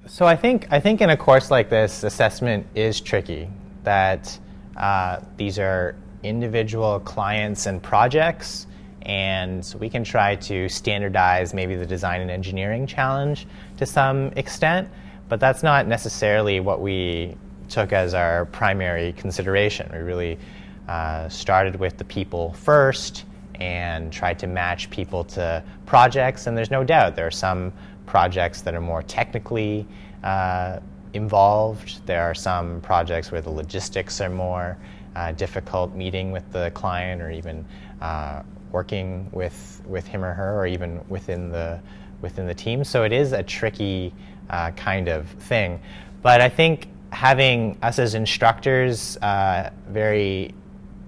So I think in a course like this, assessment is tricky. That these are individual clients and projects, and we can try to standardize maybe the design and engineering challenge to some extent, but that's not necessarily what we took as our primary consideration. We really started with the people first and tried to match people to projects, and there's no doubt there are some projects that are more technically involved. There are some projects where the logistics are more difficult, meeting with the client or even working with him or her, or even within the team. So it is a tricky kind of thing. But I think having us as instructors very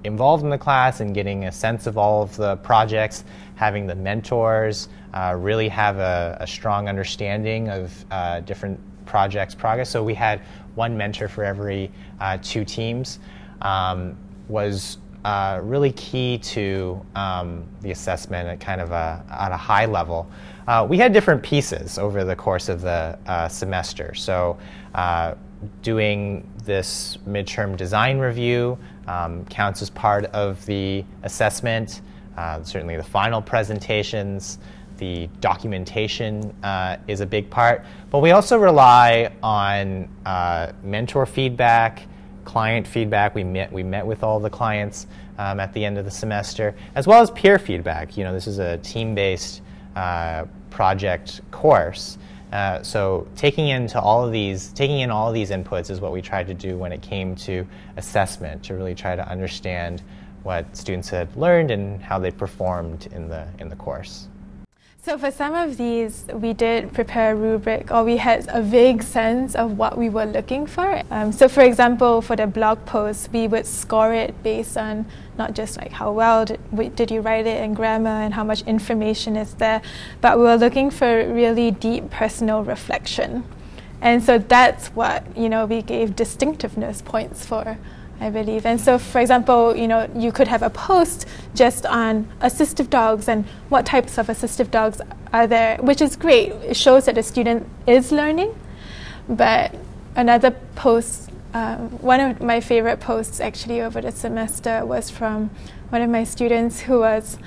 involved in the class and getting a sense of all of the projects, having the mentors really have a strong understanding of different projects' progress. So we had one mentor for every 2 teams, was really key to the assessment at kind of at a high level. We had different pieces over the course of the semester. So doing this midterm design review counts as part of the assessment. Certainly the final presentations, the documentation is a big part. But we also rely on mentor feedback, client feedback. We met with all the clients at the end of the semester, as well as peer feedback. You know, this is a team-based project course. So taking in all of these inputs is what we tried to do when it came to assessment, to really try to understand what students had learned and how they performed in the course. So for some of these, we did prepare a rubric, or we had a vague sense of what we were looking for. So for example, for the blog post, we would score it based on not just like how well did you write it in grammar and how much information is there, but we were looking for really deep personal reflection. And so that's what, we gave distinctiveness points for, I believe. And so, for example, you could have a post just on assistive dogs and what types of assistive dogs are there, which is great. It shows that the student is learning. But another post, one of my favorite posts actually over the semester was from one of my students who was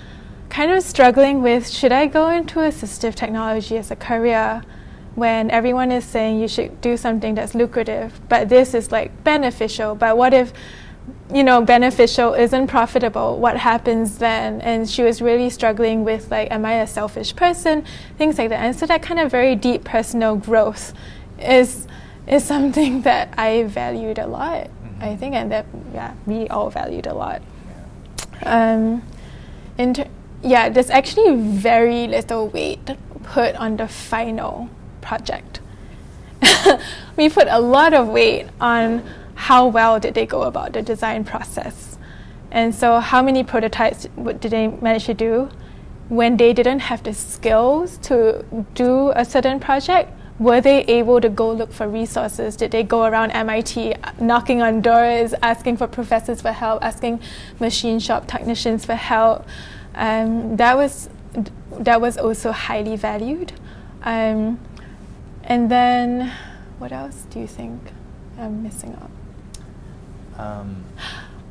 kind of struggling with, should I go into assistive technology as a career when everyone is saying you should do something that's lucrative, but this is like beneficial. But what if, beneficial isn't profitable? What happens then? And she was really struggling with like, am I a selfish person? Things like that. And so that kind of very deep personal growth is something that I valued a lot, I think, and that we all valued a lot. There's actually very little weight put on the final project. We put a lot of weight on how well did they go about the design process. And so how many prototypes did they manage to do? When they didn't have the skills to do a certain project, were they able to go look for resources? Did they go around MIT knocking on doors, asking for professors for help, asking machine shop technicians for help? That was also highly valued. And then, what else do you think I'm missing out?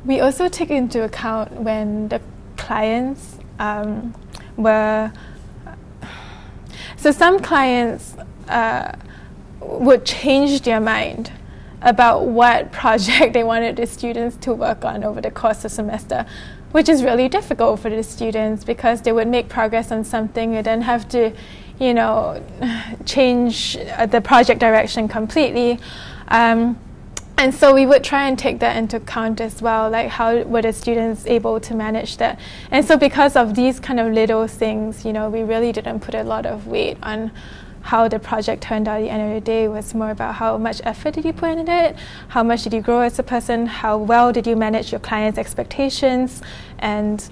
We also take into account when the clients were... So some clients would change their mind about what project they wanted the students to work on over the course of the semester, which is really difficult for the students because they would make progress on something and then have to change the project direction completely. And so we would try and take that into account as well, like how were the students able to manage that. And so because of these kind of little things, we really didn't put a lot of weight on how the project turned out at the end of the day. It was more about how much effort did you put into it, how much did you grow as a person, how well did you manage your client's expectations, and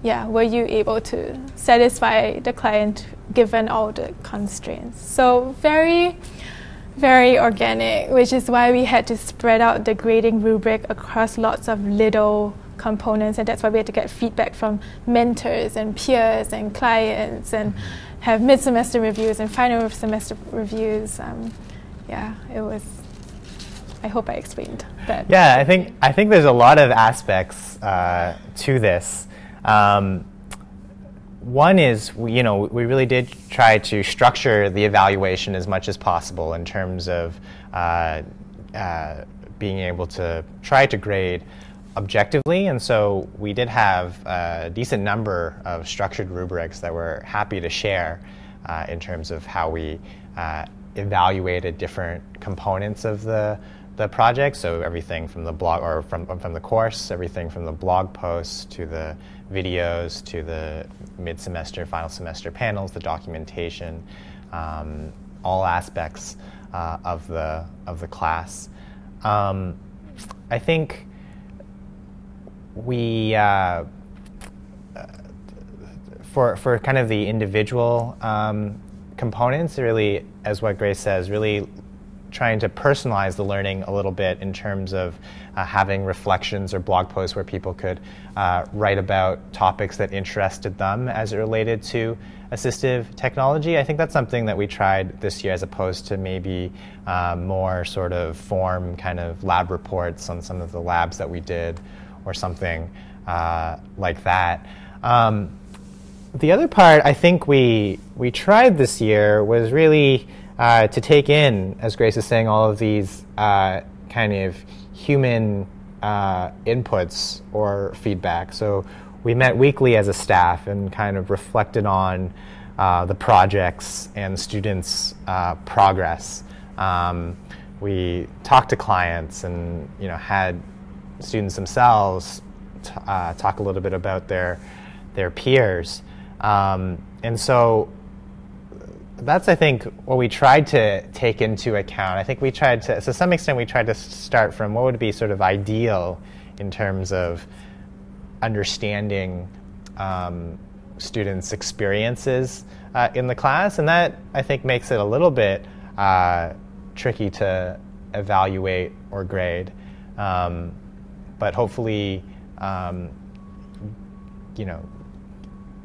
were you able to satisfy the client given all the constraints? So very, very organic, which is why we had to spread out the grading rubric across lots of little components, and that's why we had to get feedback from mentors and peers and clients and have mid-semester reviews and final semester reviews. Yeah, it was. I hope I explained that. Yeah, I think there's a lot of aspects to this. One is, we really did try to structure the evaluation as much as possible in terms of being able to try to grade objectively, and so we did have a decent number of structured rubrics that we're happy to share in terms of how we evaluated different components of the project. So everything from the blog, or from the course, everything from the blog posts to the videos to the mid-semester, final semester panels, the documentation, all aspects of the class. I think we for kind of the individual components, really, as what Grace says, really trying to personalize the learning a little bit in terms of having reflections or blog posts where people could write about topics that interested them as it related to assistive technology. I think that's something that we tried this year, as opposed to maybe more sort of form kind of lab reports on some of the labs that we did or something like that. The other part I think we tried this year was really to take in, as Grace is saying, all of these kind of human inputs or feedback. So we met weekly as a staff and kind of reflected on the projects and students' progress. We talked to clients and had students themselves talk a little bit about their peers. And so that's, I think, what we tried to take into account. I think we tried to some extent, we tried to start from what would be sort of ideal in terms of understanding students' experiences in the class. And that, I think, makes it a little bit tricky to evaluate or grade. But hopefully,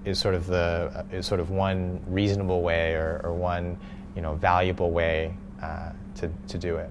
is sort of one reasonable way or one valuable way to do it.